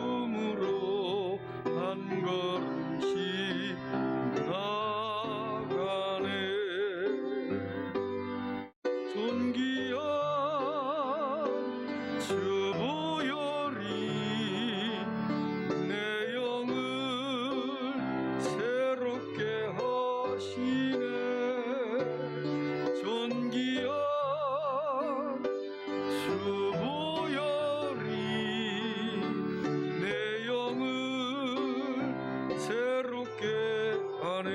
기쁨으로 한 걸음씩 나가네. 존귀한 주 보혈이 내 영을 새롭게 하시네. 존귀한 주 보혈이 내 영을 새롭게 하네.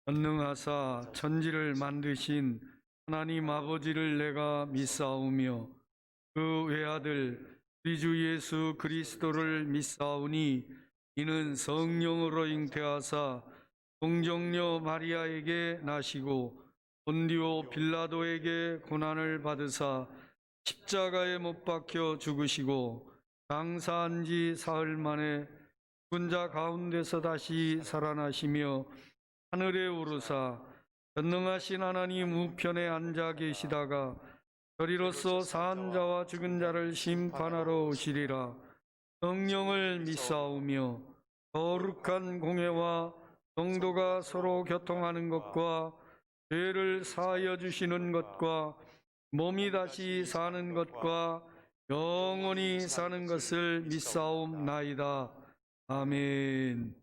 전능하사 천지를 만드신 하나님 아버지를 내가 믿사오며 그 외아들 우리 주 예수 그리스도를 믿사오니 이는 성령으로 잉태하사 동정녀 마리아에게 나시고 본디오 빌라도에게 고난을 받으사 십자가에 못 박혀 죽으시고 장사한 지 사흘 만에 죽은 자 가운데서 다시 살아나시며 하늘에 오르사 전능하신 하나님 우편에 앉아 계시다가 저리로서 사한 자와 죽은 자를 심판하러 오시리라. 성령을 믿사오며 거룩한 공회와 성도가 서로 교통하는 것과 죄를 사하여 주시는 것과 몸이 다시 사는 것과 영원히 사는 것을 믿사옵나이다. 아멘.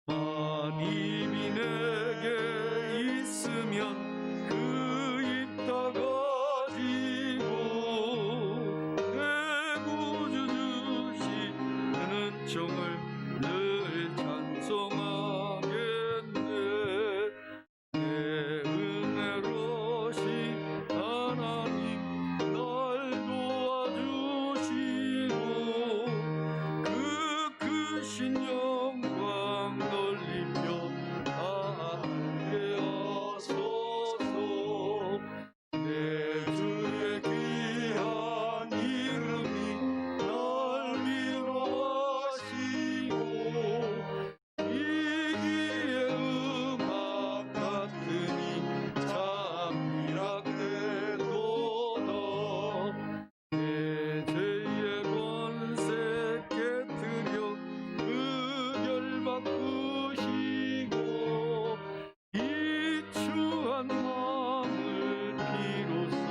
마님이 내게 있으면 그 입 다 가지고 내 구주 주시는 종을 늘 찬송하겠네. 내 은혜로신 하나님 날 도와주시고 그 크신 영광 돌리며 함께 하소서. 내 주의 귀한 이름이 날 위로하시고 이기의 음악 같으니 잠이락되도다. 내 죄의 권세 깨뜨려 의결 바꾸시고 이 추한 마음을 비로소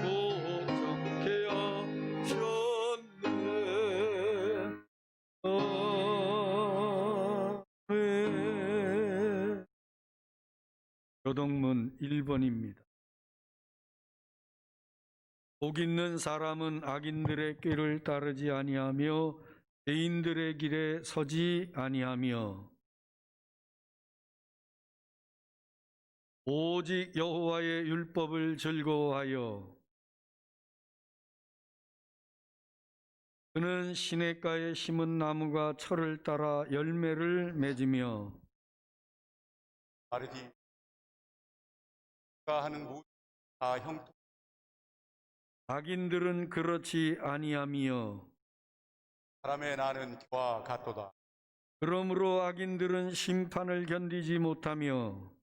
고정케 하셨네. 아멘. 교동문 1번입니다. 복 있는 사람은 악인들의 꾀를 따르지 아니하며 죄인들의 길에 서지 아니하며 오직 여호와의 율법을 즐거워하여 그는 시냇가에 심은 나무가 철을 따라 열매를 맺으며 마르디 가 하는 모든 다 형통. 악인들은 그렇지 아니하며 사람의 나는 그와 같도다. 그러므로 악인들은 심판을 견디지 못하며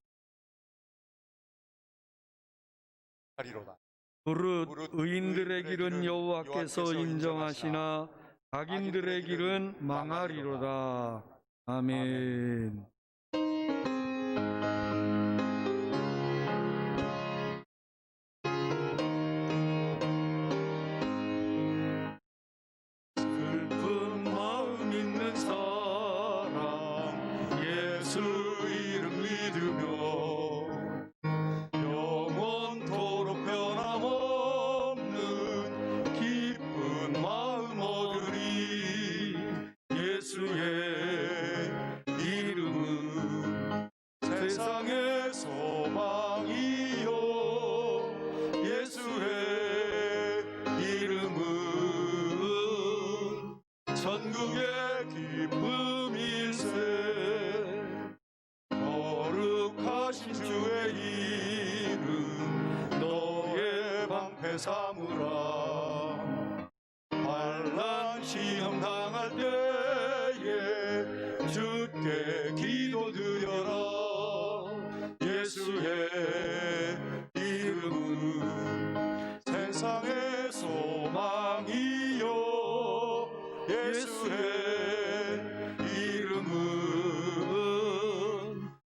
하리로다. 무릇 의인들의 길은 여호와께서 인정하시나 악인들의 길은 망하리로다. 아멘. 슬픈 마음 있는 사람 예수 이름 믿으며 영원토록 변함없는 기쁜 마음 얻으리. 예수의 이름은 세상의 소망이요 예수의 이름은 천국의 기쁨일세. 거룩하신 주의 이름 너의 방패 삼으라. 환난 시험 당할 때에 주께 주께 기도드려라. 예수의 이름은 세상의 소망이요. 예수의 이름은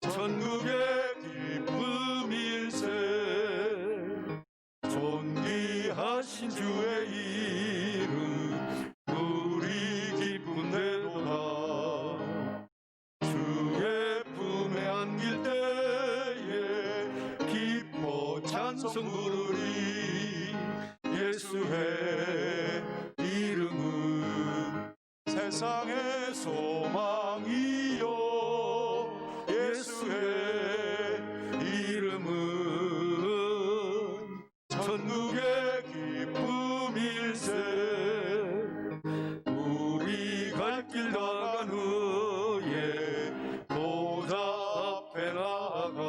전국의 기쁨일세. 존귀하신 주의 이름 우리 기쁨되도다. 주의 품에 안길 때에 기뻐 찬송 부르리. 예수의 이름은 세상의 소망이요. 예수의 이름은 전국의 기쁨일세. 우리 갈 길 나간 후에 보좌 앞에 나아가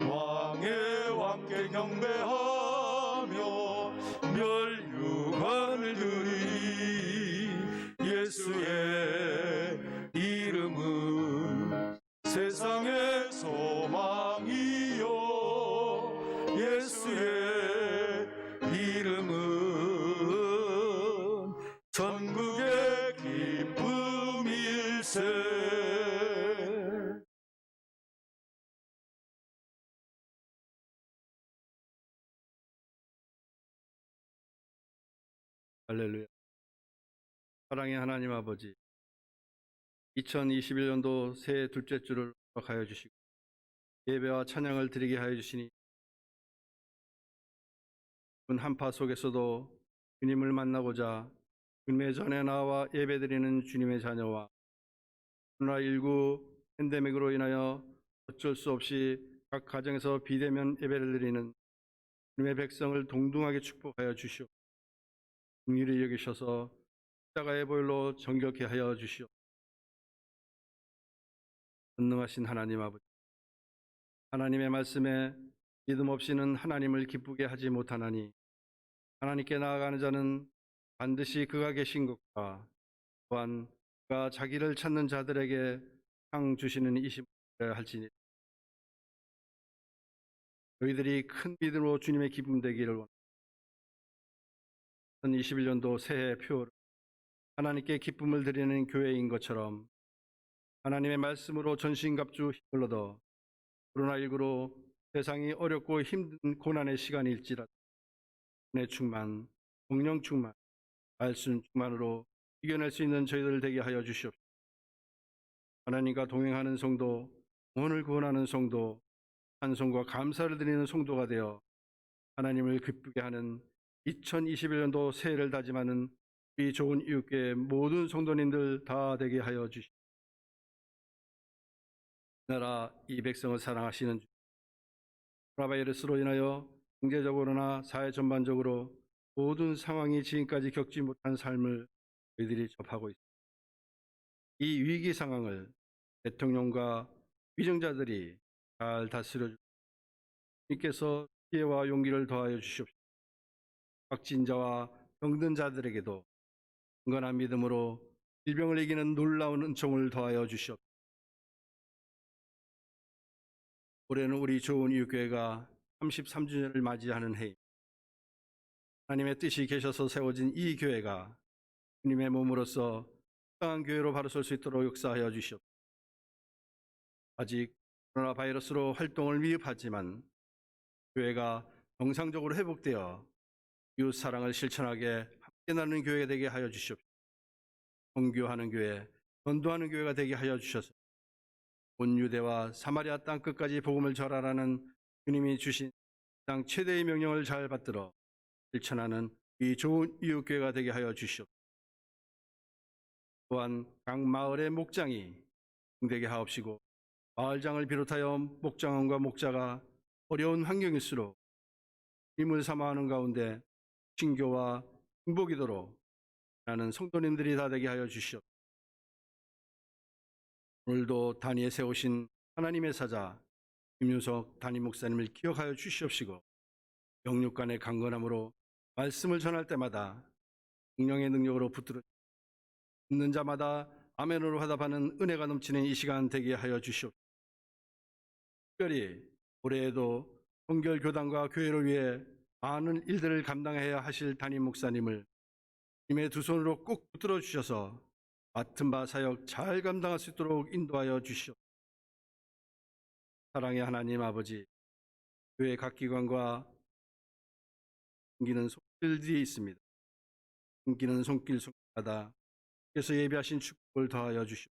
왕의 왕께 경배하며 멸류관을 드리리. 예수의 이름은 세상의 소망이요. 예수의 이름은 전국의 기쁨일세. 할렐루야. 사랑의 하나님 아버지, 2021년도 새해 둘째 주를 허락하여 주시고 예배와 찬양을 드리게 하여 주시니 한파 속에서도 주님을 만나고자 주님의 전에 나와 예배드리는 주님의 자녀와 코로나19 팬데믹으로 인하여 어쩔 수 없이 각 가정에서 비대면 예배를 드리는 주님의 백성을 동등하게 축복하여 주시오. 긍휼히 여기셔서 십자가의 보혈로 정결케 하여 주시오. 전능하신 하나님 아버지, 하나님의 말씀에 믿음 없이는 하나님을 기쁘게 하지 못하나니 하나님께 나아가는 자는 반드시 그가 계신 것과 또한 그가 자기를 찾는 자들에게 상 주시는 이심을 할지니 너희들이 큰 믿음으로 주님의 기쁨 되기를 원합니다. 2021년도 새해 표를 하나님께 기쁨을 드리는 교회인 것처럼 하나님의 말씀으로 전신갑주 힘을 얻어 코로나19로 세상이 어렵고 힘든 고난의 시간일지라도 은혜 충만, 성령 충만, 말씀 충만으로 이겨낼 수 있는 저희들 되게 하여 주시옵소서. 하나님과 동행하는 성도, 오늘 구원하는 성도, 찬송과 감사를 드리는 성도가 되어 하나님을 기쁘게 하는 2021년도 새해를 다짐하는 우리 좋은 이웃교회 모든 성도님들 다 되게 하여 주시옵소서. 나라 이 백성을 사랑하시는 주, 코로나바이러스로 인하여 경제적으로나 사회 전반적으로 모든 상황이 지금까지 겪지 못한 삶을 저희들이 접하고 있습니다. 이 위기 상황을 대통령과 위정자들이 잘 다스려 주시고 주님께서 지혜와 용기를 더하여 주시옵소서. 확진자와 병든 자들에게도 강건한 믿음으로 질병을 이기는 놀라운 은총을 더하여 주시옵소서. 올해는 우리 좋은 이웃교회가 33주년을 맞이하는 해입니다. 하나님의 뜻이 계셔서 세워진 이 교회가 주님의 몸으로서 합당한 교회로 바로 설 수 있도록 역사하여 주시옵소서. 아직 코로나 바이러스로 활동을 미흡하지만 교회가 정상적으로 회복되어 이웃 사랑을 실천하게 함께 나누는 교회가 되게 하여 주시옵소서. 선교하는 교회, 전도하는 교회가 되게 하여 주셔서 온 유대와 사마리아 땅 끝까지 복음을 전하라는 주님이 주신 땅 최대의 명령을 잘 받들어 실천하는 이 좋은 이웃교회가 되게 하여 주시옵소서. 또한 각 마을의 목장이 되게 하옵시고 마을장을 비롯하여 목장원과 목자가 어려운 환경일수록 힘을 삼아하는 가운데 신교와 행복이도록 하는 성도님들이 다 되게 하여 주시옵소서. 오늘도 단위에 세우신 하나님의 사자 김윤석 담임 목사님을 기억하여 주시옵시고 영육 간의 강건함으로 말씀을 전할 때마다 성령의 능력으로 붙들어 듣는 자마다 아멘으로 화답하는 은혜가 넘치는 이 시간 되게 하여 주시옵소서. 특별히 올해에도 성결교단과 교회를 위해 많은 일들을 감당해야 하실 담임 목사님을 님의 두 손으로 꼭 붙들어 주셔서 맡은 바 사역 잘 감당할 수 있도록 인도하여 주시옵소서. 사랑의 하나님 아버지, 교회 각 기관과 섬기는 손길들이 있습니다. 섬기는 손길 손길마다 그래서 예비하신 축복을 더하여 주시옵소서.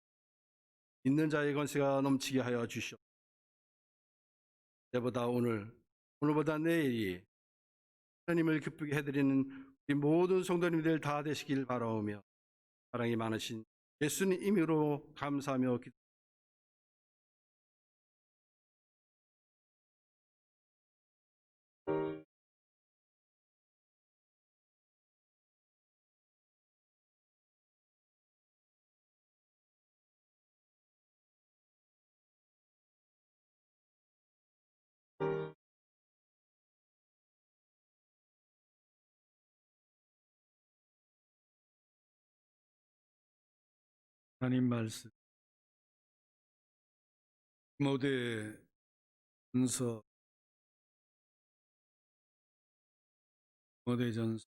있는 자의 권세가 넘치게 하여 주시옵소서. 때보다 오늘보다 내일이 하나님을 기쁘게 해드리는 우리 모든 성도님들 다 되시길 바라오며 사랑이 많으신 예수님 이름으로 감사하며 기도합니다. 하나님 말씀 디모데전서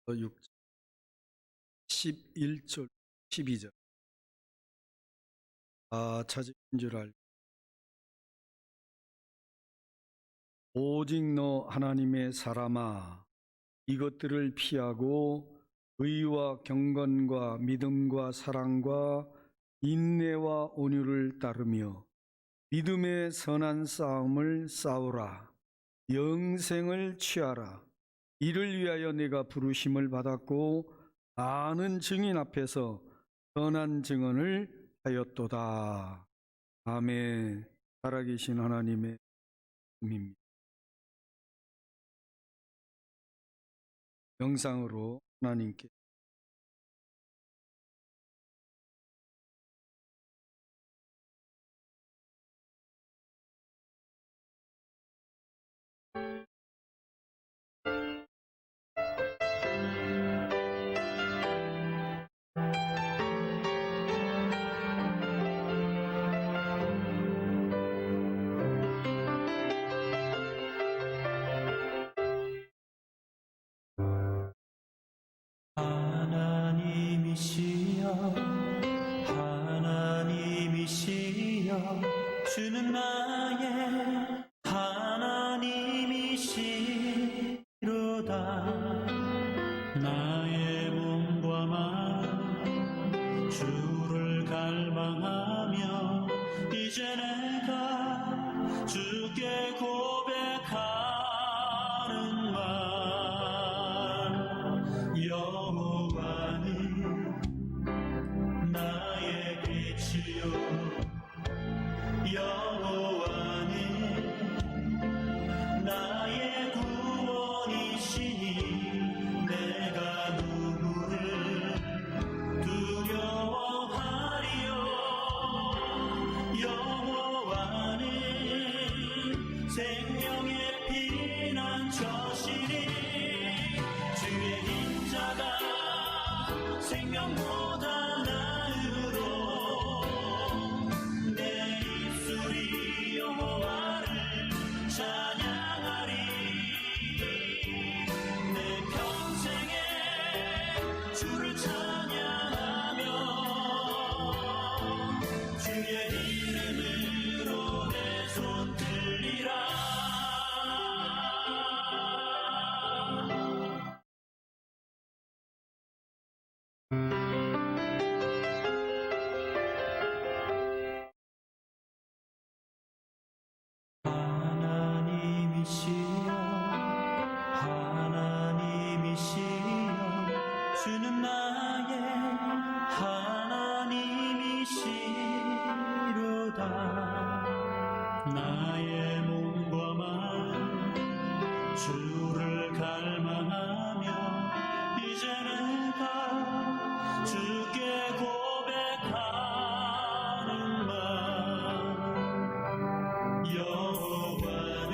6장 11절 12절 다 찾은 줄 알고 오직 너 하나님의 사람아 이것들을 피하고 의와 경건과 믿음과 사랑과 인내와 온유를 따르며 믿음의 선한 싸움을 싸우라. 영생을 취하라. 이를 위하여 내가 부르심을 받았고 많은 증인 앞에서 선한 증언을 하였도다. 아멘. 살아계신 하나님의 말씀입니다. 영상으로 하나님께 하나님이시여 주는 나의 하나님이시로다. 나의 몸과 마음 주를 갈망하며 이제 내가 주께 고백하는 말 여호와는 나의 빛이요 여호와는 나의 구원이시니 내가 누구를 두려워하리요. 여호와는 생명의 피난처시니 주의 인자가 생명보다 나으로 내 입술이 여호와를 찬양하리. 내 평생에 주를 찬양하며 주의 이름으로 내 손 들리라. 하나님이시여 주는 나의 하나님이시로다. 나의 몸과 마음 주를 갈망하며 이제 내가 주께 고백하는 말 여호와는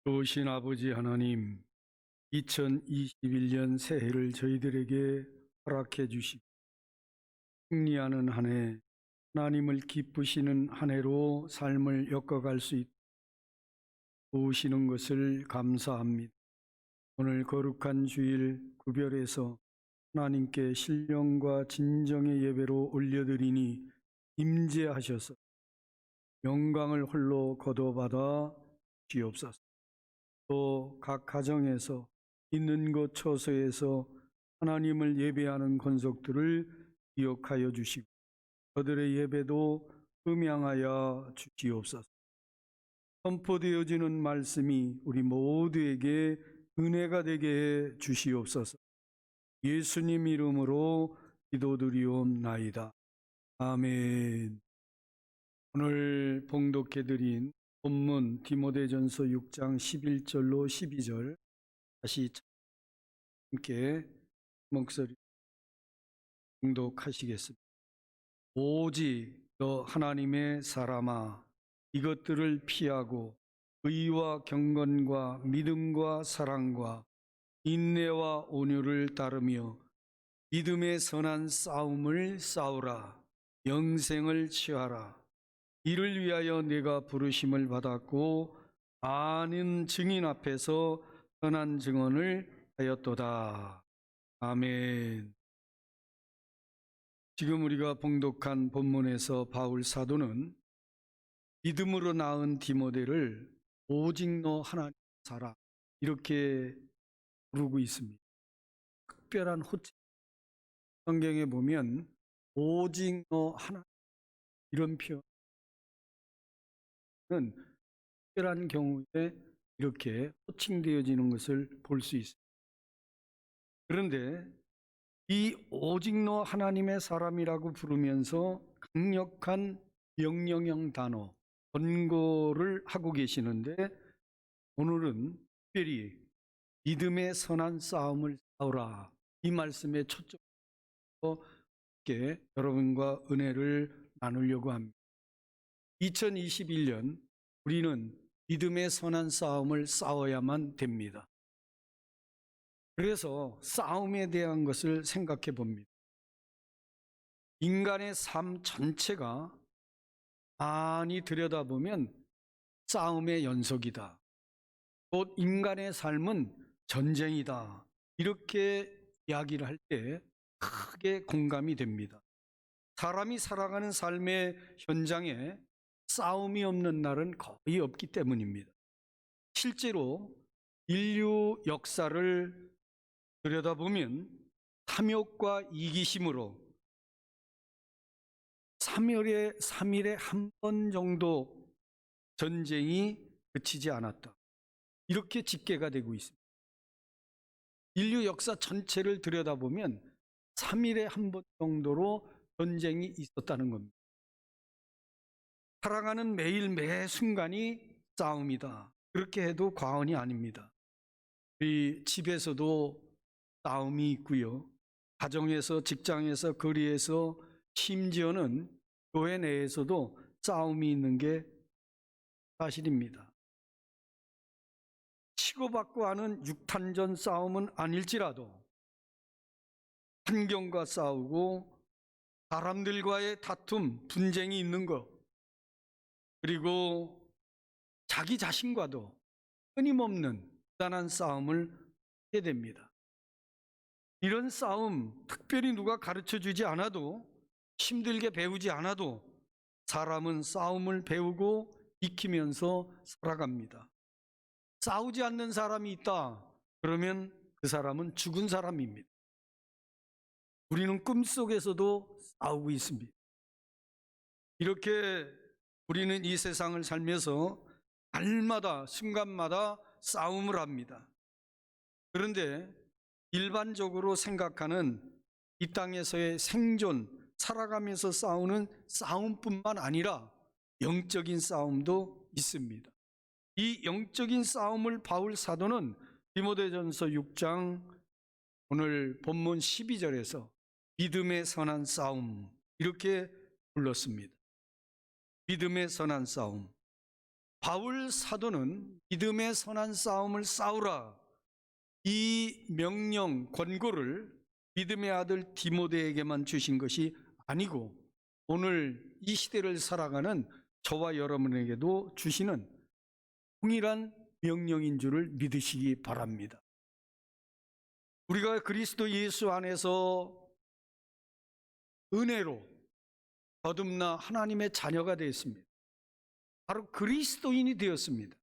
좋으신 아버지 하나님, 2021년 새해를 저희들에게 허락해 주시고 승리하는 한 해, 하나님을 기쁘시는 한 해로 삶을 엮어갈 수 있도록 도우시는 것을 감사합니다. 오늘 거룩한 주일 구별해서 하나님께 신령과 진정의 예배로 올려드리니 임재하셔서 영광을 홀로 거둬받아 주옵소서. 또 각 가정에서 있는 곳 처소에서 하나님을 예배하는 권속들을 기억하여 주시고 저들의 예배도 음양하여 주시옵소서. 선포되어지는 말씀이 우리 모두에게 은혜가 되게 해 주시옵소서. 예수님 이름으로 기도드리옵나이다. 아멘. 오늘 봉독해드린 본문 디모데전서 6장 11절로 12절 다시 함께 목소리 봉독하시겠습니다. 오직 너 하나님의 사람아, 이것들을 피하고 의와 경건과 믿음과 사랑과 인내와 온유를 따르며 믿음의 선한 싸움을 싸우라. 영생을 취하라. 이를 위하여 내가 부르심을 받았고 많은 증인 앞에서 선한 증언을 하였도다. 아멘. 지금 우리가 봉독한 본문에서 바울 사도는 믿음으로 낳은 디모데를 오직 너 하나님 사랑 이렇게 부르고 있습니다. 특별한 호칭. 성경에 보면 오직 너 하나님 이런 표현은 특별한 경우에 이렇게 호칭되어지는 것을 볼 수 있습니다. 그런데 이 오직 너 하나님의 사람이라고 부르면서 강력한 명령형 단어 권고를 하고 계시는데 오늘은 특별히 믿음의 선한 싸움을 싸우라 이 말씀에 초점을 여러분과 은혜를 나누려고 합니다. 2021년 우리는 믿음의 선한 싸움을 싸워야만 됩니다. 그래서 싸움에 대한 것을 생각해 봅니다. 인간의 삶 전체가 많이 들여다보면 싸움의 연속이다. 또 인간의 삶은 전쟁이다. 이렇게 이야기를 할 때 크게 공감이 됩니다. 사람이 살아가는 삶의 현장에 싸움이 없는 날은 거의 없기 때문입니다. 실제로 인류 역사를 들여다보면 탐욕과 이기심으로 3일에 한 번 정도 전쟁이 그치지 않았다. 이렇게 집계가 되고 있습니다. 인류 역사 전체를 들여다보면 3일에 한 번 정도로 전쟁이 있었다는 겁니다. 살아가는 매일 매 순간이 싸움이다. 그렇게 해도 과언이 아닙니다. 우리 집에서도 싸움이 있고요. 가정에서, 직장에서, 거리에서, 심지어는 교회 내에서도 싸움이 있는 게 사실입니다. 치고받고 하는 육탄전 싸움은 아닐지라도 환경과 싸우고 사람들과의 다툼, 분쟁이 있는 것, 그리고 자기 자신과도 끊임없는 단한 싸움을 하게 됩니다. 이런 싸움 특별히 누가 가르쳐주지 않아도 힘들게 배우지 않아도 사람은 싸움을 배우고 익히면서 살아갑니다. 싸우지 않는 사람이 있다. 그러면 그 사람은 죽은 사람입니다. 우리는 꿈속에서도 싸우고 있습니다. 이렇게 우리는 이 세상을 살면서 날마다 순간마다 싸움을 합니다. 그런데 일반적으로 생각하는 이 땅에서의 생존, 살아가면서 싸우는 싸움뿐만 아니라 영적인 싸움도 있습니다. 이 영적인 싸움을 바울 사도는 디모데전서 6장 오늘 본문 12절에서 믿음의 선한 싸움 이렇게 불렀습니다. 믿음의 선한 싸움. 바울 사도는 믿음의 선한 싸움을 싸우라, 이 명령 권고를 믿음의 아들 디모데에게만 주신 것이 아니고 오늘 이 시대를 살아가는 저와 여러분에게도 주시는 동일한 명령인 줄을 믿으시기 바랍니다. 우리가 그리스도 예수 안에서 은혜로 거듭나 하나님의 자녀가 되었습니다. 바로 그리스도인이 되었습니다.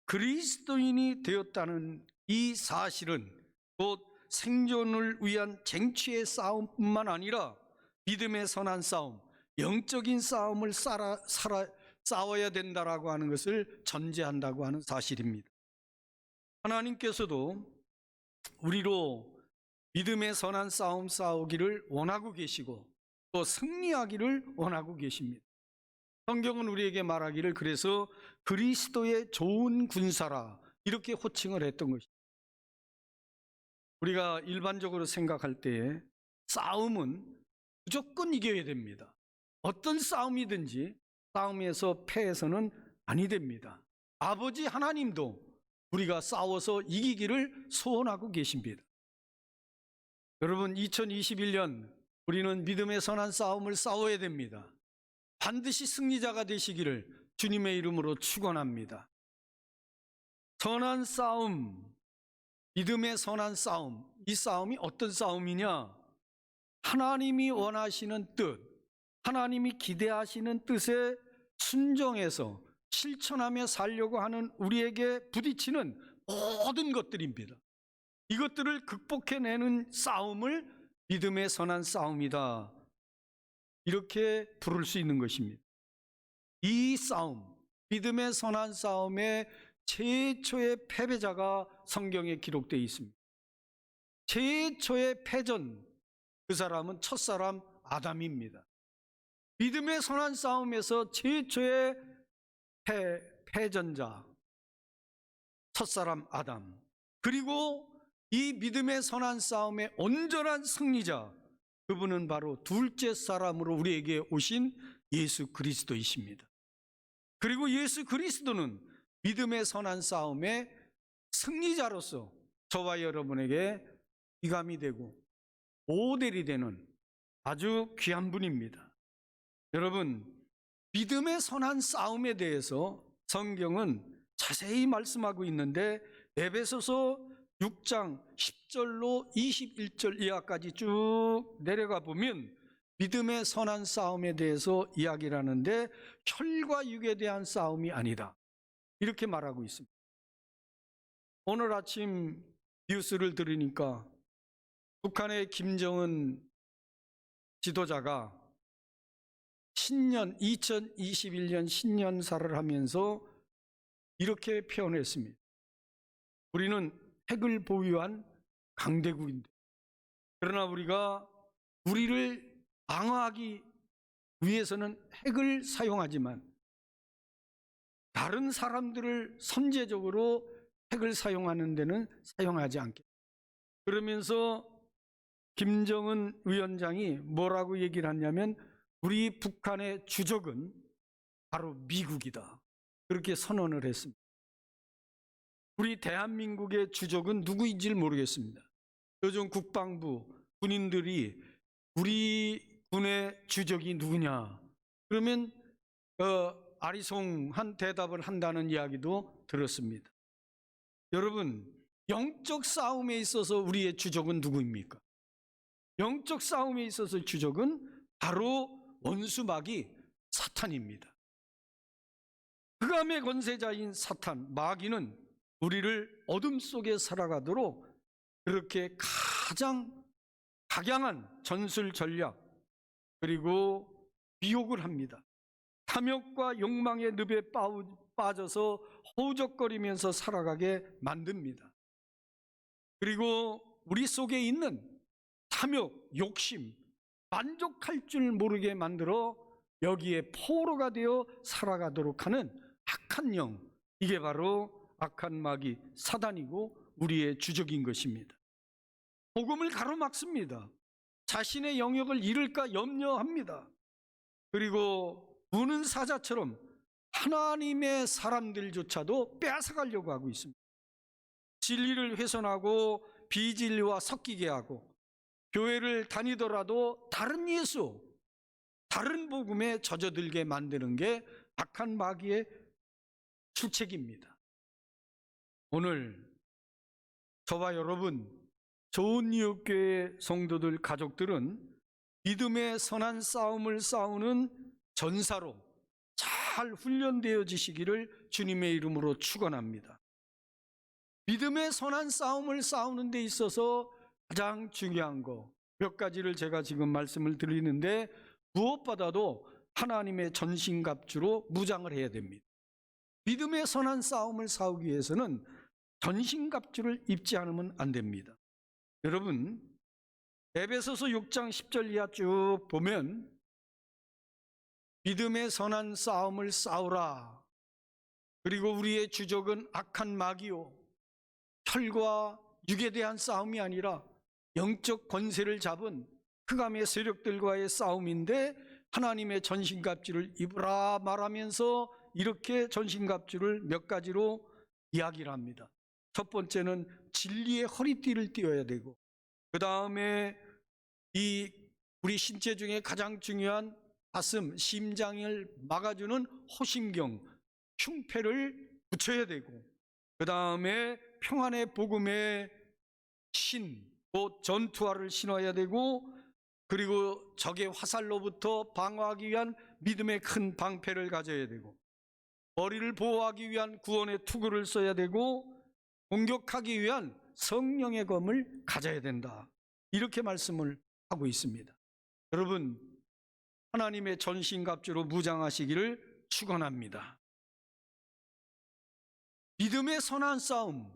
그리스도인이 되었다는 이 사실은 곧 생존을 위한 쟁취의 싸움뿐만 아니라 믿음의 선한 싸움, 영적인 싸움을 싸워야 된다라고 하는 것을 전제한다고 하는 사실입니다. 하나님께서도 우리로 믿음의 선한 싸움 싸우기를 원하고 계시고 또 승리하기를 원하고 계십니다. 성경은 우리에게 말하기를 그래서 그리스도의 좋은 군사라 이렇게 호칭을 했던 것입니다. 우리가 일반적으로 생각할 때에 싸움은 무조건 이겨야 됩니다. 어떤 싸움이든지 싸움에서 패해서는 아니 됩니다. 아버지 하나님도 우리가 싸워서 이기기를 소원하고 계십니다. 여러분, 2021년 우리는 믿음의 선한 싸움을 싸워야 됩니다. 반드시 승리자가 되시기를 주님의 이름으로 축원합니다. 선한 싸움, 믿음의 선한 싸움, 이 싸움이 어떤 싸움이냐? 하나님이 원하시는 뜻, 하나님이 기대하시는 뜻에 순종해서 실천하며 살려고 하는 우리에게 부딪히는 모든 것들입니다. 이것들을 극복해내는 싸움을 믿음의 선한 싸움이다, 이렇게 부를 수 있는 것입니다. 이 싸움, 믿음의 선한 싸움의 최초의 패배자가 성경에 기록되어 있습니다. 최초의 패전, 그 사람은 첫사람 아담입니다. 믿음의 선한 싸움에서 최초의 패전자 첫사람 아담, 그리고 이 믿음의 선한 싸움의 온전한 승리자, 그분은 바로 둘째 사람으로 우리에게 오신 예수 그리스도이십니다. 그리고 예수 그리스도는 믿음의 선한 싸움의 승리자로서 저와 여러분에게 기감이 되고 모델이 되는 아주 귀한 분입니다. 여러분, 믿음의 선한 싸움에 대해서 성경은 자세히 말씀하고 있는데 에베소서 6장 10절로 21절 이하까지 쭉 내려가 보면 믿음의 선한 싸움에 대해서 이야기를 하는데 혈과 육에 대한 싸움이 아니다, 이렇게 말하고 있습니다. 오늘 아침 뉴스를 들으니까 북한의 김정은 지도자가 2021년 신년사를 하면서 이렇게 표현했습니다. 우리는 핵을 보유한 강대국인데, 그러나 우리를 방어하기 위해서는 핵을 사용하지만 다른 사람들을 선제적으로 핵을 사용하는 데는 사용하지 않겠다. 그러면서 김정은 위원장이 뭐라고 얘기를 하냐면 우리 북한의 주적은 바로 미국이다, 그렇게 선언을 했습니다. 우리 대한민국의 주적은 누구인지를 모르겠습니다. 요즘 국방부 군인들이 우리 군의 주적이 누구냐 그러면 아리송한 대답을 한다는 이야기도 들었습니다. 여러분, 영적 싸움에 있어서 우리의 주적은 누구입니까? 영적 싸움에 있어서 주적은 바로 원수 마귀 사탄입니다. 흑암의 권세자인 사탄 마귀는 우리를 어둠 속에 살아가도록 그렇게 가장 각양한 전술 전략 그리고 미혹을 합니다. 탐욕과 욕망의 늪에 빠져서 허우적거리면서 살아가게 만듭니다. 그리고 우리 속에 있는 탐욕, 욕심, 만족할 줄 모르게 만들어 여기에 포로가 되어 살아가도록 하는 악한 영, 이게 바로 악한 마귀 사단이고 우리의 주적인 것입니다. 복음을 가로막습니다. 자신의 영역을 잃을까 염려합니다. 그리고 우는 사자처럼 하나님의 사람들조차도 빼앗아가려고 하고 있습니다. 진리를 훼손하고 비진리와 섞이게 하고 교회를 다니더라도 다른 예수, 다른 복음에 젖어들게 만드는 게 악한 마귀의 출책입니다. 오늘 저와 여러분, 좋은 이웃교회 성도들, 가족들은 믿음의 선한 싸움을 싸우는 전사로 잘 훈련되어지시기를 주님의 이름으로 축원합니다. 믿음의 선한 싸움을 싸우는 데 있어서 가장 중요한 거 몇 가지를 제가 지금 말씀을 드리는데, 무엇보다도 하나님의 전신갑주로 무장을 해야 됩니다. 믿음의 선한 싸움을 싸우기 위해서는 전신갑주를 입지 않으면 안 됩니다. 여러분, 에베소서 6장 10절 이하 쭉 보면 믿음의 선한 싸움을 싸우라. 그리고 우리의 주적은 악한 마귀요, 혈과 육에 대한 싸움이 아니라 영적 권세를 잡은 흑암의 세력들과의 싸움인데, 하나님의 전신갑주를 입으라 말하면서 이렇게 전신갑주를 몇 가지로 이야기를 합니다. 첫 번째는 진리의 허리띠를 띄어야 되고, 그 다음에 우리 신체 중에 가장 중요한 가슴, 심장을 막아주는 호심경, 흉패를 붙여야 되고, 그 다음에 평안의 복음의 신, 곧 전투화를 신어야 되고, 그리고 적의 화살로부터 방어하기 위한 믿음의 큰 방패를 가져야 되고, 머리를 보호하기 위한 구원의 투구를 써야 되고, 공격하기 위한 성령의 검을 가져야 된다. 이렇게 말씀을 하고 있습니다. 여러분, 하나님의 전신갑주로 무장하시기를 축원합니다. 믿음의 선한 싸움,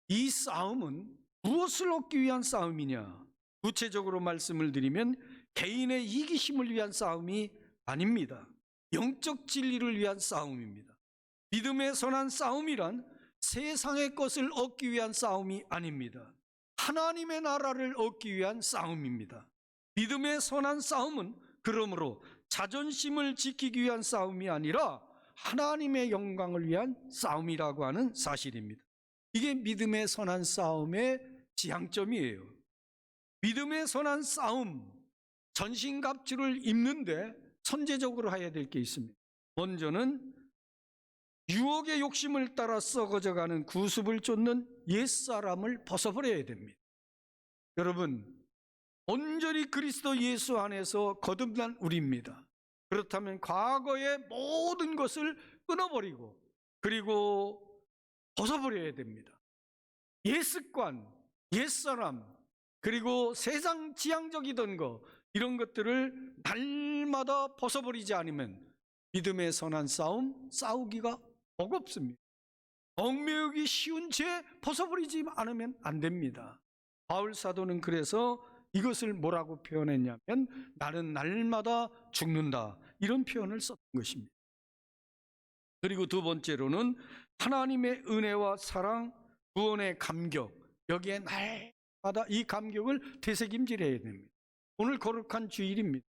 이 싸움은 무엇을 얻기 위한 싸움이냐? 구체적으로 말씀을 드리면 개인의 이기심을 위한 싸움이 아닙니다. 영적 진리를 위한 싸움입니다. 믿음의 선한 싸움이란 세상의 것을 얻기 위한 싸움이 아닙니다. 하나님의 나라를 얻기 위한 싸움입니다. 믿음의 선한 싸움은 그러므로 자존심을 지키기 위한 싸움이 아니라 하나님의 영광을 위한 싸움이라고 하는 사실입니다. 이게 믿음의 선한 싸움의 지향점이에요. 믿음의 선한 싸움, 전신갑주를 입는데 선제적으로 해야 될 게 있습니다. 먼저는 유혹의 욕심을 따라 썩어져가는 구습을 쫓는 옛사람을 벗어버려야 됩니다. 여러분, 온전히 그리스도 예수 안에서 거듭난 우리입니다. 그렇다면 과거의 모든 것을 끊어버리고 그리고 벗어버려야 됩니다. 옛 습관, 옛 사람, 그리고 세상 지향적이던 거, 이런 것들을 날마다 벗어버리지 않으면 믿음의 선한 싸움 싸우기가 버겁습니다. 얽매우기 쉬운 죄 벗어버리지 않으면 안 됩니다. 바울 사도는 그래서 이것을 뭐라고 표현했냐면 나는 날마다 죽는다, 이런 표현을 썼던 것입니다. 그리고 두 번째로는 하나님의 은혜와 사랑, 구원의 감격, 여기에 날마다 이 감격을 되새김질해야 됩니다. 오늘 거룩한 주일입니다.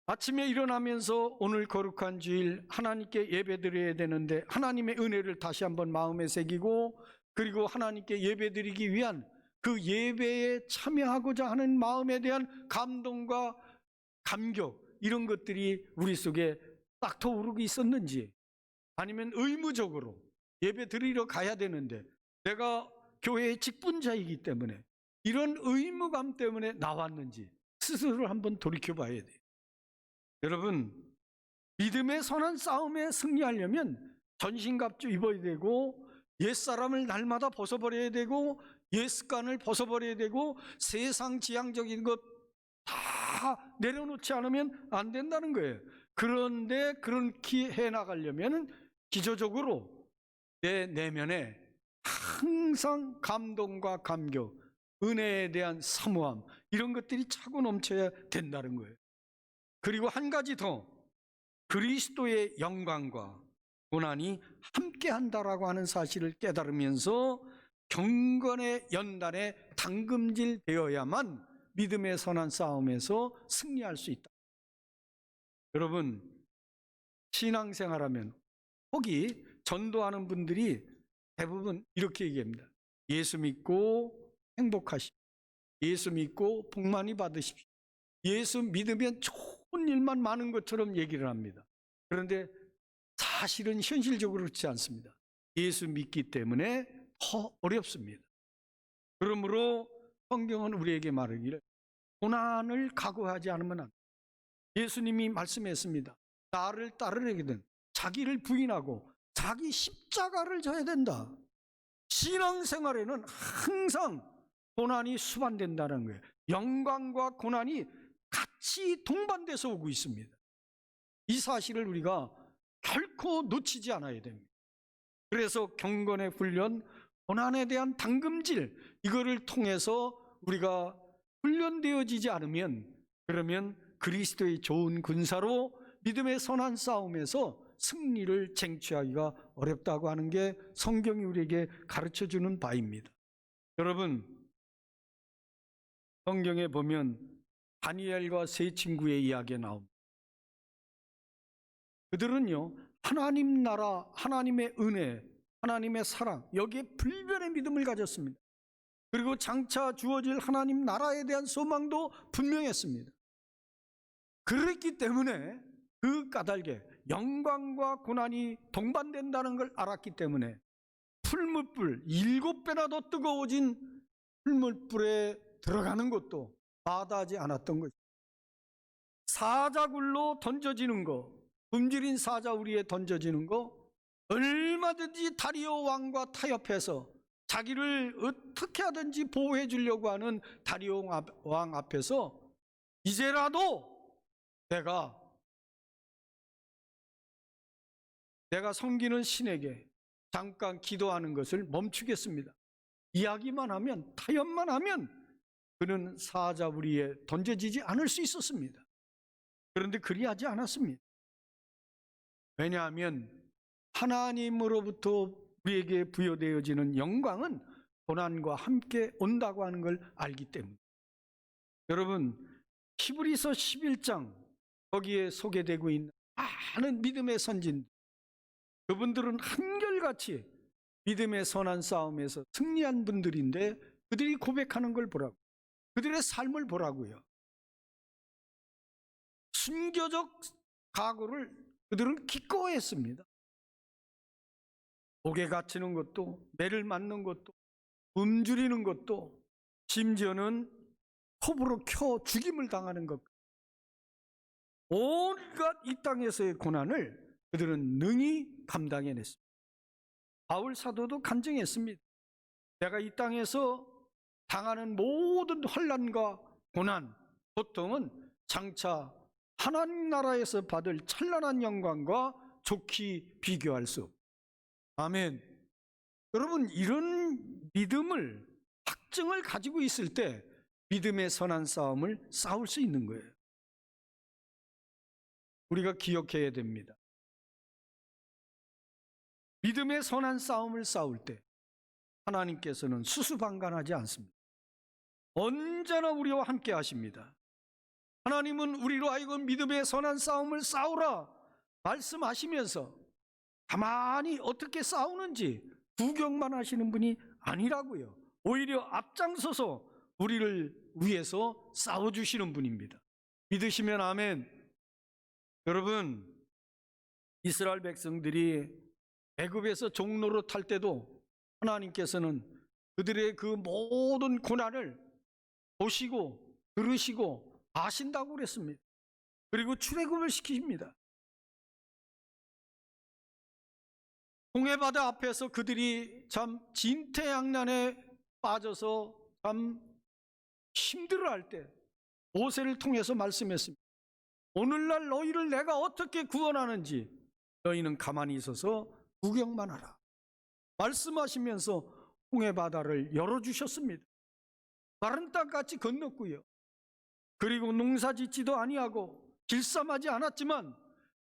아침에 일어나면서 오늘 거룩한 주일 하나님께 예배드려야 되는데 하나님의 은혜를 다시 한번 마음에 새기고, 그리고 하나님께 예배드리기 위한 그 예배에 참여하고자 하는 마음에 대한 감동과 감격, 이런 것들이 우리 속에 딱 떠오르고 있었는지, 아니면 의무적으로 예배 드리러 가야 되는데 내가 교회의 직분자이기 때문에 이런 의무감 때문에 나왔는지 스스로를 한번 돌이켜 봐야 돼요. 여러분, 믿음의 선한 싸움에 승리하려면 전신갑주 입어야 되고, 옛사람을 날마다 벗어버려야 되고, 옛 습관을 벗어버려야 되고, 세상 지향적인 것 다 내려놓지 않으면 안 된다는 거예요. 그런데 그렇게 해나가려면 기초적으로 내 내면에 항상 감동과 감격, 은혜에 대한 사모함, 이런 것들이 차고 넘쳐야 된다는 거예요. 그리고 한 가지 더, 그리스도의 영광과 고난이 함께한다라고 하는 사실을 깨달으면서 경건의 연단에 당금질 되어야만 믿음의 선한 싸움에서 승리할 수 있다. 여러분, 신앙생활하면 거기 전도하는 분들이 대부분 이렇게 얘기합니다. 예수 믿고 행복하십시오. 예수 믿고 복 많이 받으십시오. 예수 믿으면 좋은 일만 많은 것처럼 얘기를 합니다. 그런데 사실은 현실적으로 그렇지 않습니다. 예수 믿기 때문에 더 어렵습니다. 그러므로 성경은 우리에게 말하기를 고난을 각오하지 않으면 안 됩니다. 예수님이 말씀했습니다. 나를 따르려거든 자기를 부인하고 자기 십자가를 져야 된다. 신앙생활에는 항상 고난이 수반된다는 거예요. 영광과 고난이 같이 동반돼서 오고 있습니다. 이 사실을 우리가 결코 놓치지 않아야 됩니다. 그래서 경건의 훈련, 고난에 대한 당금질, 이거를 통해서 우리가 훈련되어지지 않으면 그러면 그리스도의 좋은 군사로 믿음의 선한 싸움에서 승리를 쟁취하기가 어렵다고 하는 게 성경이 우리에게 가르쳐주는 바입니다. 여러분, 성경에 보면 다니엘과 세 친구의 이야기가 나옵니다. 그들은요, 하나님 나라, 하나님의 은혜, 하나님의 사랑, 여기에 불변의 믿음을 가졌습니다. 그리고 장차 주어질 하나님 나라에 대한 소망도 분명했습니다. 그랬기 때문에 그 까닭에 영광과 고난이 동반된다는 걸 알았기 때문에 풀무불 7배나 더 뜨거워진 풀무불에 들어가는 것도 마다하지 않았던 것입니다. 사자굴로 던져지는 거, 굶주린 사자우리에 던져지는 거, 얼마든지 다리오 왕과 타협해서 자기를 어떻게 하든지 보호해 주려고 하는 다리오 왕 앞에서 이제라도 내가 섬기는 신에게 잠깐 기도하는 것을 멈추겠습니다. 이야기만 하면, 타협만 하면 그는 사자부리에 던져지지 않을 수 있었습니다. 그런데 그리하지 않았습니다. 왜냐하면 하나님으로부터 우리에게 부여되어지는 영광은 고난과 함께 온다고 하는 걸 알기 때문에. 여러분, 히브리서 11장 거기에 소개되고 있는 많은 믿음의 선진, 그분들은 한결같이 믿음의 선한 싸움에서 승리한 분들인데 그들이 고백하는 걸 보라고, 그들의 삶을 보라고요. 순교적 각오를 그들은 기꺼워했습니다. 옥에 갇히는 것도, 매를 맞는 것도, 굶주리는 것도, 심지어는 톱으로 켜 죽임을 당하는 것, 온갖 이 땅에서의 고난을 그들은 능히 감당해냈습니다. 바울 사도도 간증했습니다. 내가 이 땅에서 당하는 모든 환난과 고난, 고통은 장차 하나님 나라에서 받을 찬란한 영광과 좋게 비교할 수 없다. 아멘. 여러분, 이런 믿음을, 확증을 가지고 있을 때 믿음의 선한 싸움을 싸울 수 있는 거예요. 우리가 기억해야 됩니다. 믿음의 선한 싸움을 싸울 때 하나님께서는 수수방관하지 않습니다. 언제나 우리와 함께 하십니다. 하나님은 우리로 하여금 믿음의 선한 싸움을 싸우라 말씀하시면서 가만히 어떻게 싸우는지 구경만 하시는 분이 아니라고요. 오히려 앞장서서 우리를 위해서 싸워주시는 분입니다. 믿으시면 아멘. 여러분, 이스라엘 백성들이 애굽에서 종로로 탈 때도 하나님께서는 그들의 그 모든 고난을 보시고 들으시고 아신다고 그랬습니다. 그리고 출애굽을 시킵니다. 홍해바다 앞에서 그들이 참 진퇴양난에 빠져서 참 힘들어할 때 모세를 통해서 말씀했습니다. 오늘날 너희를 내가 어떻게 구원하는지 너희는 가만히 있어서 구경만 하라 말씀하시면서 홍해바다를 열어주셨습니다. 마른 땅같이 건넜고요. 그리고 농사짓지도 아니하고 길쌈하지 않았지만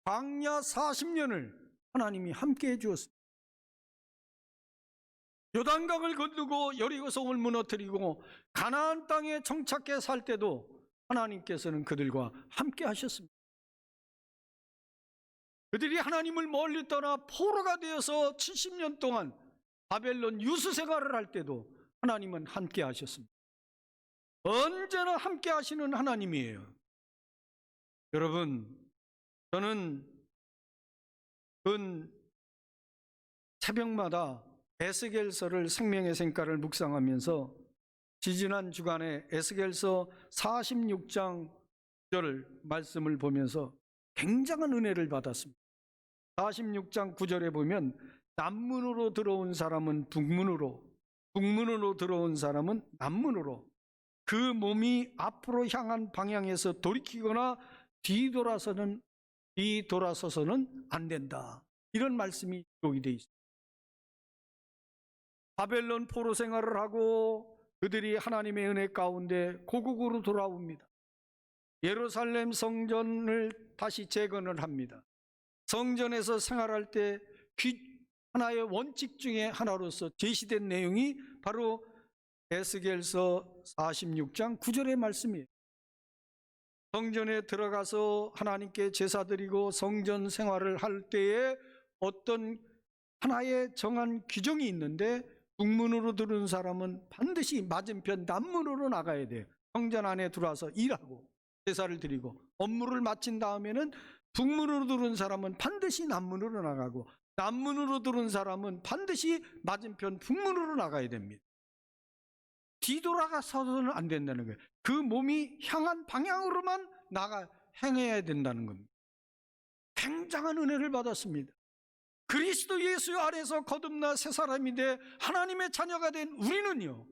광야 40년을 하나님이 함께해 주었습니다. 요단강을 건너고 여리고성을 무너뜨리고 가나안 땅에 정착해 살 때도 하나님께서는 그들과 함께 하셨습니다. 그들이 하나님을 멀리 떠나 포로가 되어서 70년 동안 바벨론 유수 생활을 할 때도 하나님은 함께 하셨습니다. 언제나 함께 하시는 하나님이에요. 여러분, 저는 새벽마다 에스겔서를 생명의 샘가를 묵상하면서 지지난 주간에 에스겔서 46장 9절 말씀을 보면서 굉장한 은혜를 받았습니다. 46장 9절에 보면 남문으로 들어온 사람은 북문으로, 북문으로 들어온 사람은 남문으로 그 몸이 앞으로 향한 방향에서 돌이키거나 뒤돌아서서는 안 된다. 이런 말씀이 기록이 되어 있습니다. 바벨론 포로 생활을 하고 그들이 하나님의 은혜 가운데 고국으로 돌아옵니다. 예루살렘 성전을 다시 재건을 합니다. 성전에서 생활할 때 하나의 원칙 중에 하나로서 제시된 내용이 바로 에스겔서 46장 9절의 말씀이에요. 성전에 들어가서 하나님께 제사 드리고 성전 생활을 할 때에 어떤 하나의 정한 규정이 있는데 북문으로 들어온 사람은 반드시 맞은편 남문으로 나가야 돼요. 성전 안에 들어와서 일하고 제사를 드리고 업무를 마친 다음에는 북문으로 들어온 사람은 반드시 남문으로 나가고 남문으로 들어온 사람은 반드시 맞은편 북문으로 나가야 됩니다. 뒤돌아가서는 안 된다는 거예요. 그 몸이 향한 방향으로만 행해야 된다는 겁니다. 굉장한 은혜를 받았습니다. 그리스도 예수 안에서 거듭나 새 사람이 돼 하나님의 자녀가 된 우리는요,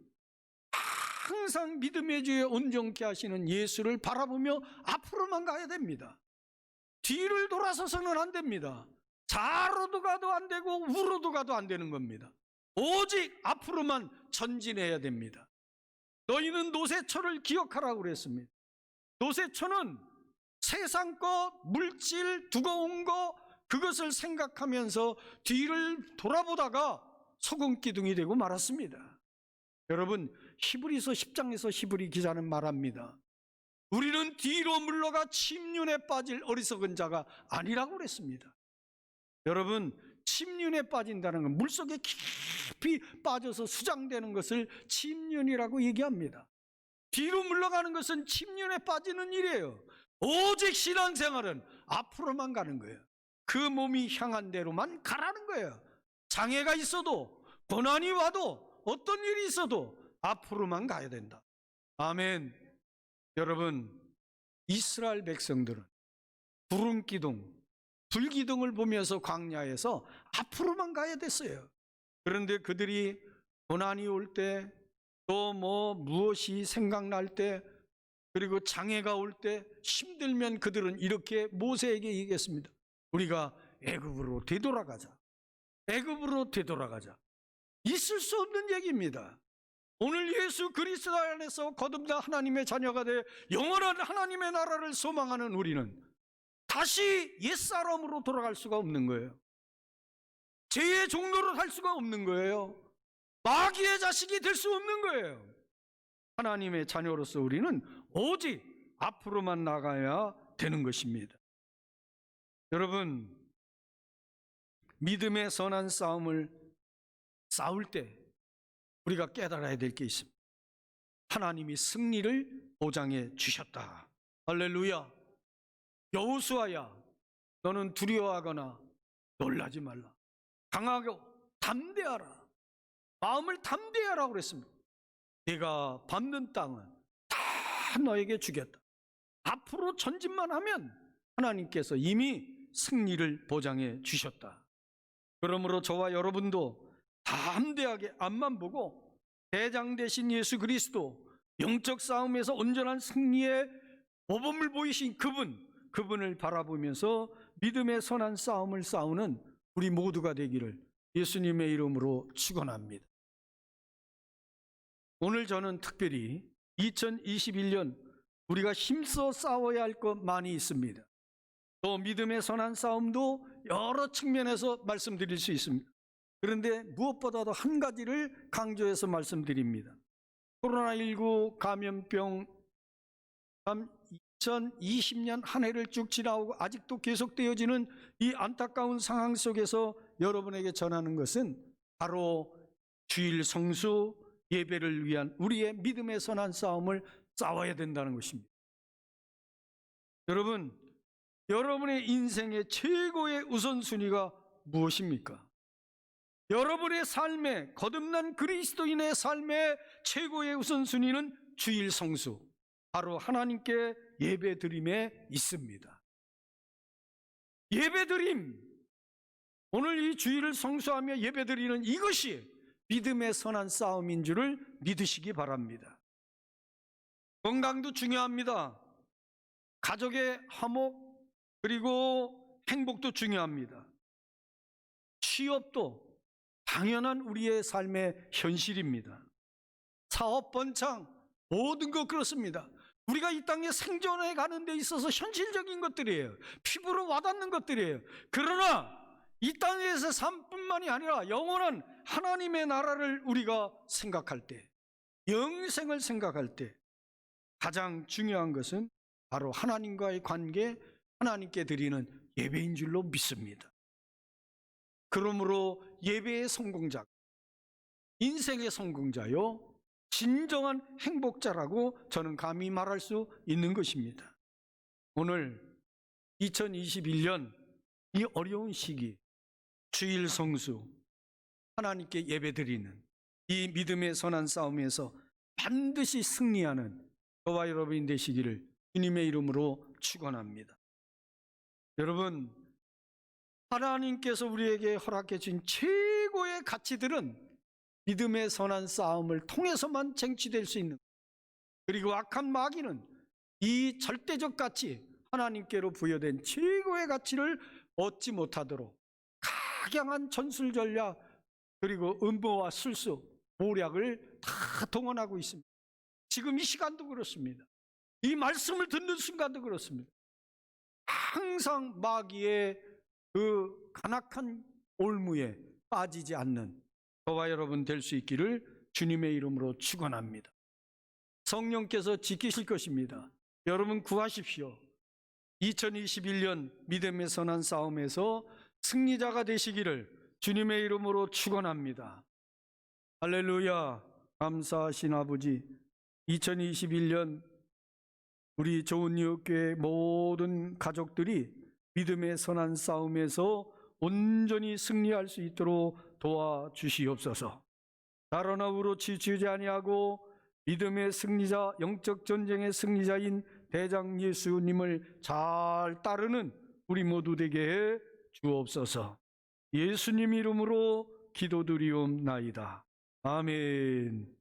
항상 믿음의 주에 온전케 하시는 예수를 바라보며 앞으로만 가야 됩니다. 뒤를 돌아서서는 안 됩니다. 좌로도 가도 안 되고 우로도 가도 안 되는 겁니다. 오직 앞으로만 전진해야 됩니다. 너희는 노새초를 기억하라고 그랬습니다. 노새초는 세상 것, 물질, 두꺼운 거 그것을 생각하면서 뒤를 돌아보다가 소금기둥이 되고 말았습니다. 여러분, 히브리서 10장에서 히브리 기자는 말합니다. 우리는 뒤로 물러가 침륜에 빠질 어리석은 자가 아니라고 그랬습니다. 여러분, 침륜에 빠진다는 건 물속에 깊이 빠져서 수장되는 것을 침륜이라고 얘기합니다. 뒤로 물러가는 것은 침륜에 빠지는 일이에요. 오직 신앙생활은 앞으로만 가는 거예요. 그 몸이 향한 대로만 가라는 거예요. 장애가 있어도 고난이 와도 어떤 일이 있어도 앞으로만 가야 된다. 아멘. 여러분, 이스라엘 백성들은 구름기둥, 불기둥을 보면서 광야에서 앞으로만 가야 됐어요. 그런데 그들이 고난이 올 때, 또 무엇이 생각날 때, 그리고 장애가 올 때 힘들면 그들은 이렇게 모세에게 얘기했습니다. 우리가 애굽으로 되돌아가자. 애굽으로 되돌아가자. 있을 수 없는 얘기입니다. 오늘 예수 그리스도 안에서 거듭나 하나님의 자녀가 돼 영원한 하나님의 나라를 소망하는 우리는 다시 옛사람으로 돌아갈 수가 없는 거예요. 죄의 종로로 살 수가 없는 거예요. 마귀의 자식이 될 수 없는 거예요. 하나님의 자녀로서 우리는 오직 앞으로만 나가야 되는 것입니다. 여러분, 믿음의 선한 싸움을 싸울 때 우리가 깨달아야 될 게 있습니다. 하나님이 승리를 보장해 주셨다. 할렐루야. 여호수아야, 너는 두려워하거나 놀라지 말라. 강하고 담대하라. 마음을 담대하라고 그랬습니다. 내가 밟는 땅은 다 너에게 주겠다. 앞으로 전진만 하면 하나님께서 이미 승리를 보장해 주셨다. 그러므로 저와 여러분도 담대하게 앞만 보고 대장 되신 예수 그리스도, 영적 싸움에서 온전한 승리의 모범을 보이신 그분을 바라보면서 믿음의 선한 싸움을 싸우는 우리 모두가 되기를 예수님의 이름으로 축원합니다. 오늘 저는 특별히 2021년 우리가 힘써 싸워야 할 것 많이 있습니다. 또 믿음의 선한 싸움도 여러 측면에서 말씀드릴 수 있습니다. 그런데 무엇보다도 한 가지를 강조해서 말씀드립니다. 코로나19 감염병 2020년 한 해를 쭉 지나오고 아직도 계속되어지는 이 안타까운 상황 속에서 여러분에게 전하는 것은 바로 주일 성수 예배를 위한 우리의 믿음의 선한 싸움을 싸워야 된다는 것입니다. 여러분, 여러분의 인생의 최고의 우선순위가 무엇입니까? 여러분의 삶의 거듭난 그리스도인의 삶의 최고의 우선순위는 주일 성수, 바로 하나님께 예배드림에 있습니다. 예배드림, 오늘 이 주일을 성수하며 예배드리는 이것이 믿음의 선한 싸움인 줄을 믿으시기 바랍니다. 건강도 중요합니다. 가족의 화목 그리고 행복도 중요합니다. 취업도 당연한 우리의 삶의 현실입니다. 사업 번창 모든 것 그렇습니다. 우리가 이 땅에 생존해 가는 데 있어서 현실적인 것들이에요. 피부로 와닿는 것들이에요. 그러나 이 땅에서 삶뿐만이 아니라 영원한 하나님의 나라를 우리가 생각할 때, 영생을 생각할 때 가장 중요한 것은 바로 하나님과의 관계, 하나님께 드리는 예배인 줄로 믿습니다. 그러므로 예배의 성공자, 인생의 성공자요, 진정한 행복자라고 저는 감히 말할 수 있는 것입니다. 오늘 2021년 이 어려운 시기, 주일 성수, 하나님께 예배드리는 이 믿음의 선한 싸움에서 반드시 승리하는 저와 여러분이 되시기를 주님의 이름으로 축원합니다. 여러분, 하나님께서 우리에게 허락해 주신 최고의 가치들은 믿음의 선한 싸움을 통해서만 쟁취될 수 있는, 그리고 악한 마귀는 이 절대적 가치, 하나님께로 부여된 최고의 가치를 얻지 못하도록 각양한 전술 전략 그리고 음모와 술수, 모략을 다 동원하고 있습니다. 지금 이 시간도 그렇습니다. 이 말씀을 듣는 순간도 그렇습니다. 항상 마귀의 그 간악한 올무에 빠지지 않는 저와 여러분 될 수 있기를 주님의 이름으로 축원합니다. 성령께서 지키실 것입니다. 여러분 구하십시오. 2021년 믿음의 선한 싸움에서 승리자가 되시기를 주님의 이름으로 축원합니다. 할렐루야. 감사하신 아버지, 2021년 우리 좋은 이웃교회 모든 가족들이 믿음의 선한 싸움에서 온전히 승리할 수 있도록 도와주시옵소서. 다른 악으로 치우치지 아니하고 믿음의 승리자, 영적 전쟁의 승리자인 대장 예수님을 잘 따르는 우리 모두 되게 해 주옵소서. 예수님 이름으로 기도드리옵나이다. 아멘.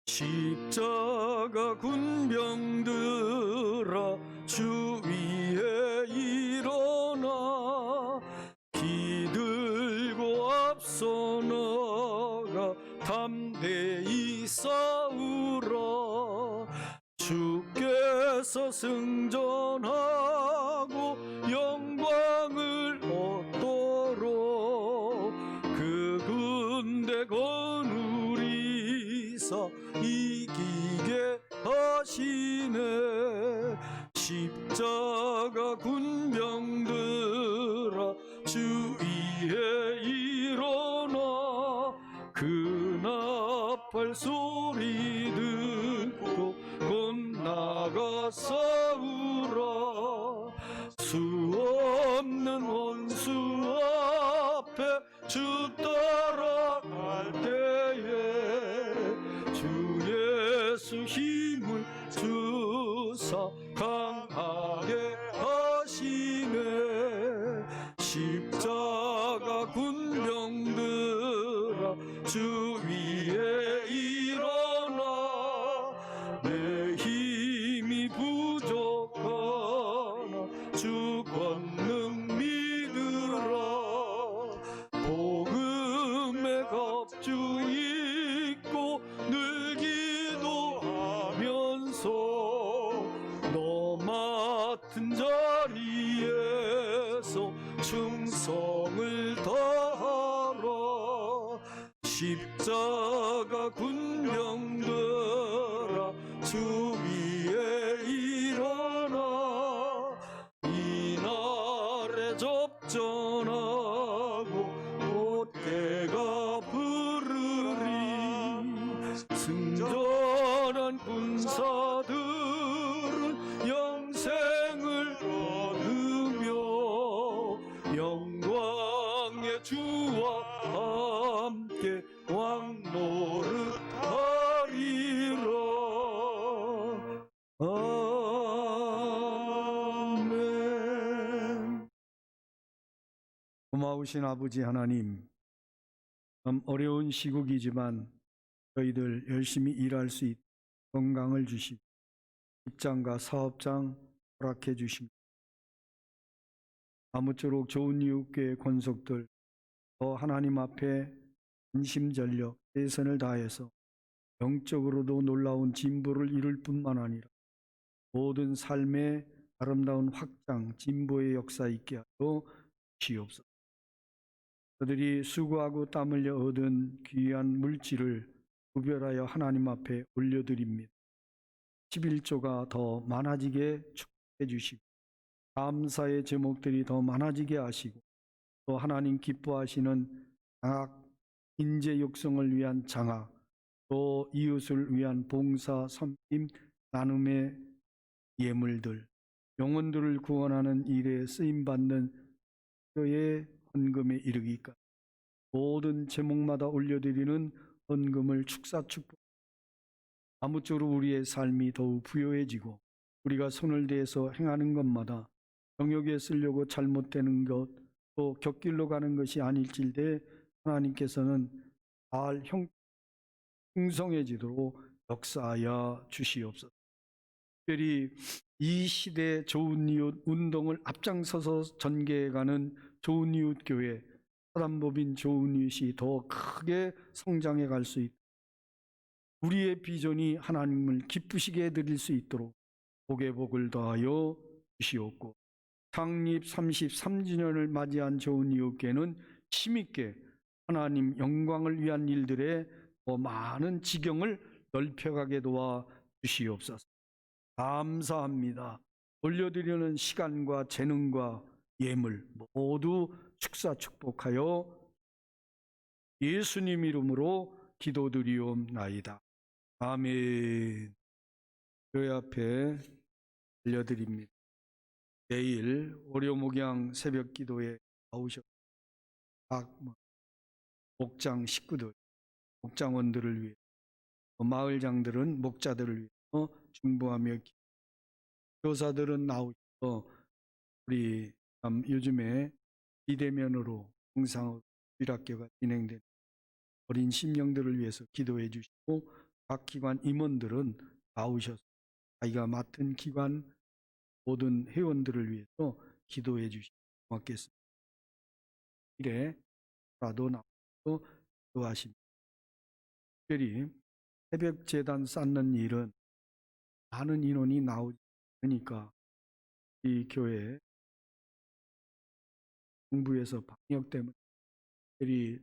십자가 군병들아 주 위에 일어나 기들고 앞서 나가 담대히 싸우라. 주께서 승전하고 영광을 얻도록 그 군대 거누리사 이기게 하시네. 십자가 군병들아 주 위에 일어나 그 나팔 소리 듣고 곧 나가 싸우라. 수 없는 원수 앞에 주 따라갈 때에 주 예수 힘을 주사 강하게 하시네. 십자가 군병들아 주 위에 일어나 내 힘이 부족하나 주 권능 믿으라. 복음의 겁주 있고 늘 기도하면서 너 맡은 자리에서 충성을 다하라. 십자가 군병들아 주 위에 일어나 이날에 접전하고 꽃게가 부르리 승전한 군사들은 영생을 얻으며 영광의 주와 함께 왕노릇하리라. 아멘. 고마우신 아버지 하나님, 참 어려운 시국이지만 저희들 열심히 일할 수 있도록 건강을 주시고 직장과 사업장 허락해 주십니다. 아무쪼록 좋은 이웃교회 권속들 더 하나님 앞에 전심전력 최선을 다해서 영적으로도 놀라운 진보를 이룰 뿐만 아니라 모든 삶의 아름다운 확장, 진보의 역사 있게 하여 주시옵소서. 그들이 수고하고 땀 흘려 얻은 귀한 물질을 구별하여 하나님 앞에 올려드립니다. 11조가 더 많아지게 축복해 주시고 감사의 제목들이 더 많아지게 하시고 또 하나님 기뻐하시는 장학, 인재 육성을 위한 장학, 또 이웃을 위한 봉사, 섬김, 나눔의 예물들, 영혼들을 구원하는 일에 쓰임받는 의 헌금에 이르기까지 모든 제목마다 올려드리는 헌금을 축복. 아무쪼록 우리의 삶이 더욱 부요해지고 우리가 손을 대서 행하는 것마다 정욕에 쓰려고 잘못되는 것, 또 곁길로 가는 것이 아닐진대 하나님께서는 잘 풍성해지도록 역사하여 주시옵소서. 특별히 이 시대 좋은 이웃 운동을 앞장서서 전개해가는 좋은 이웃 교회, 사단법인 좋은 이웃이 더 크게 성장해 갈 수 있도록 우리의 비전이 하나님을 기쁘시게 해드릴 수 있도록 복의 복을 더하여 주시옵고 창립 33주년을 맞이한 좋은 이웃교회는 힘있게 하나님 영광을 위한 일들에 더 많은 지경을 넓혀가게 도와 주시옵소서. 감사합니다. 올려드리는 시간과 재능과 예물 모두 축사 축복하여 예수님 이름으로 기도드리옵나이다. 아멘. 교회 앞에 알려드립니다. 내일 월요목양 새벽 기도에 나오셔서 각 목장 식구들, 목장원들을 위해 마을장들은 목자들을 위해서 중보하며 교사들은 나오셔서 우리 요즘에 비대면으로 영상으로 일학교가 진행되는 어린 심령들을 위해서 기도해 주시고 각 기관 임원들은 나오셔서 자기가 맡은 기관 모든 회원들을 위해서 기도해 주시기 고맙겠습니다. 이래라도 나와서 기도하십니다. 특별히 새벽 제단 쌓는 일은 많은 인원이 나오지 않으니까 이 교회 정부에서 방역 때문에 특별히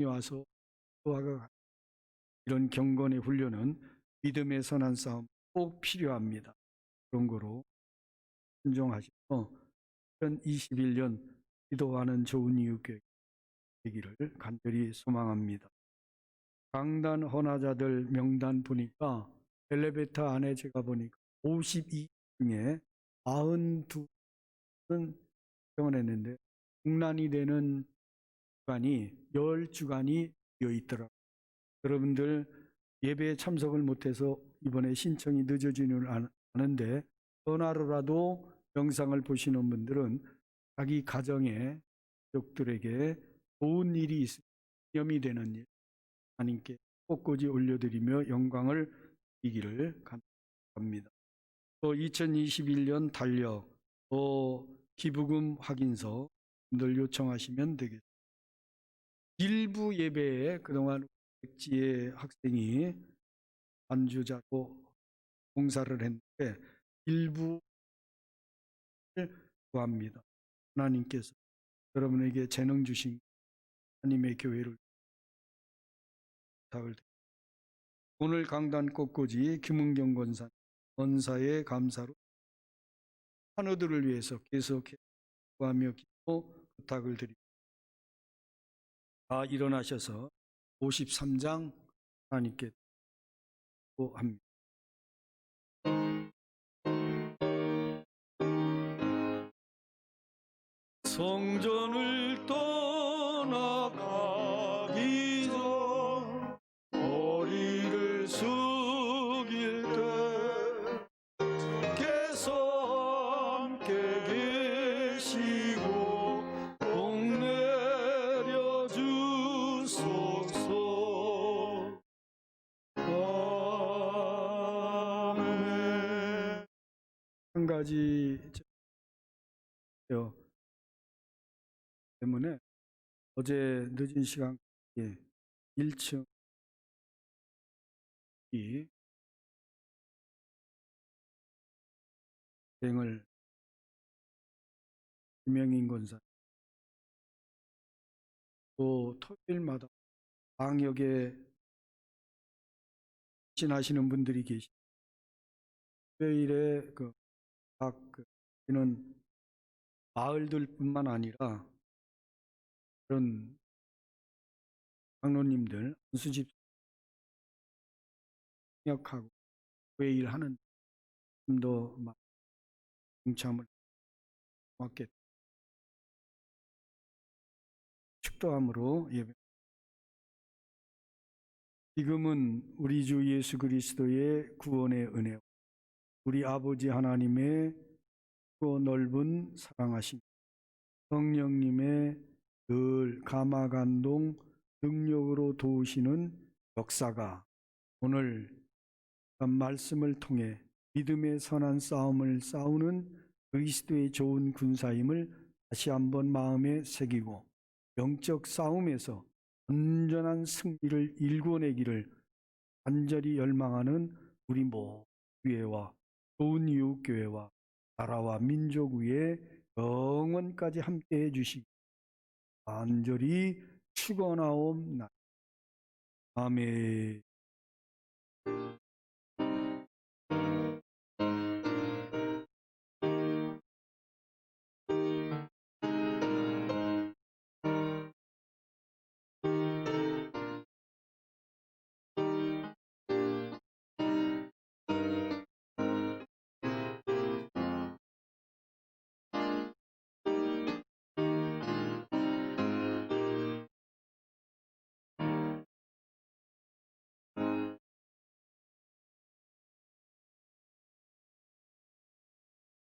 와서 도와가 이런 경건의 훈련은 믿음의 선한 싸움 꼭 필요합니다. 그런 거로 순종하셔서 2021년 기도하는 좋은 이웃교회 되기를 간절히 소망합니다. 강단 헌화자들 명단 보니까 엘리베이터 안에 제가 보니까 52 중에 92는 병원했는데 중란이 되는 주간이 10주간이 비어 있더라고요. 여러분들 예배에 참석을 못해서 이번에 신청이 늦어지는 아는데 전화로라도 영상을 보시는 분들은 자기 가정의 가족들에게 좋은 일이 있으면 기념이 되는 일 하나님께 꽃꽂이 올려드리며 영광을 드리기를 간절합니다. 또 2021년 달력 또 기부금 확인서 늘 요청하시면 되겠습니다. 일부 예배에 그동안 백지의 학생이 반주자로 봉사를 했는데 일부를 구합니다. 하나님께서 여러분에게 재능 주신 하나님의 교회를 부탁을 드립니다. 오늘 강단 꽃꽂이 김은경 권사 원사의 감사로 환우들을 위해서 계속해 구하며 기도 부탁을 드립니다. 다 일어나셔서 53장 하나님께 기도합니다. 성전을 떠나가기 전 머리를 숙일 때 주께서 함께 계시고 복 내려 주소서. 아멘. 한 가지 때문에 어제 늦은 시간까지 1층 이 행을 김영인 권사 또 토요일마다 방역에 신하시는 분들이 계시. 토요일에 이는 마을들뿐만 아니라 그런 장로님들 안수집 협력하고 교회 일하는 좀더 동참을 고맙게 축도함으로 예배. 지금은 우리 주 예수 그리스도의 구원의 은혜, 우리 아버지 하나님의 크고 넓은 사랑하심, 성령님의 늘 감화감동 능력으로 도우시는 역사가 오늘 말씀을 통해 믿음의 선한 싸움을 싸우는 그리스도의 좋은 군사임을 다시 한번 마음에 새기고 영적 싸움에서 온전한 승리를 일궈내기를 간절히 열망하는 우리 모든 교회와 좋은 이웃교회와 나라와 민족 위에 영원까지 함께해 주시기 간절히 축원하옵나이다. 아멘.